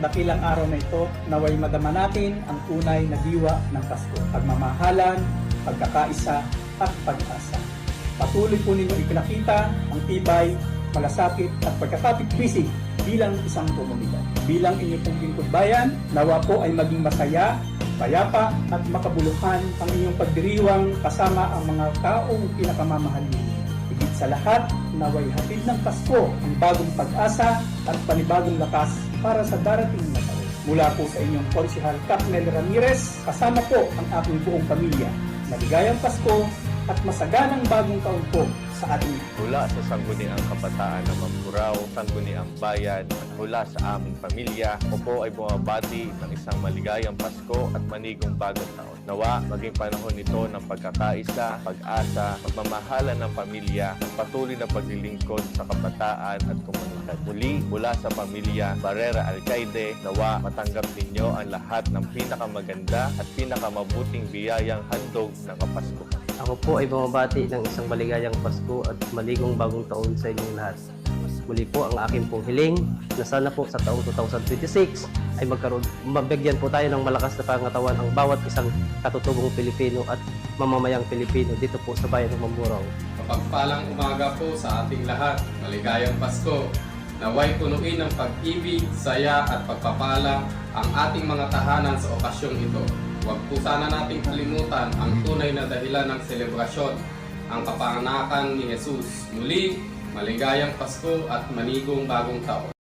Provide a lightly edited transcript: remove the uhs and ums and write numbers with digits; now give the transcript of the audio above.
dakilang araw na ito, naway madama natin ang tunay na diwa ng Pasko, pagmamahalan, pagkakaisa at pag-asa. Patuloy po ninyo ipinakita ang tibay, malasakit at pagkakapit-bisig bilang isang komunidad. Bilang inyong pong lingkod bayan, nawa po ay maging masaya, payapa at makabuluhan ang inyong pagdiriwang kasama ang mga taong pinakamamahal ninyo. Higit sa lahat, naway hatid ng Pasko ang bagong pag-asa at panibagong lakas para sa darating na taon. Mula po sa inyong Konsehal Capnel Ramirez, kasama po ang aking buong pamilya. Maligayang Pasko at masaganang bagong taon po sa ating Mula sa Sangguniang Kabataan ng Mamburao, Sangguniang Bayan at mula sa aming pamilya, ako po ay bumabati ng isang maligayang Pasko at manigong bagong taon. Nawa, maging panahon ito ng pagkakaisa, pag-asa, pagmamahalan ng pamilya at patuloy na paglilingkod sa kabataan at komunidad. Muli, mula sa pamilya Barrera Alcaide, nawa matanggap ninyo ang lahat ng pinakamaganda at pinakamabuting biyayang handog ng Kapaskuhan. Ako po ay bumabati ng isang maligayang Pasko at maligong bagong taon sa inyong lahat. Muli po ang aking pong hiling na sana po sa taong 2026 ay mabigyan po tayo ng malakas na pangatawan ang bawat isang katutubong Pilipino at mamamayang Pilipino dito po sa bayan ng Mamburao. Mapagpalang umaga po sa ating lahat. Maligayang Pasko. Naway punuin ng pag-ibig, saya at pagpapala ang ating mga tahanan sa okasyong ito. Huwag po sana nating kalimutan ang tunay na dahilan ng selebrasyon, ang kapanganakan ni Jesus. Muli, maligayang Pasko at manigong bagong taon.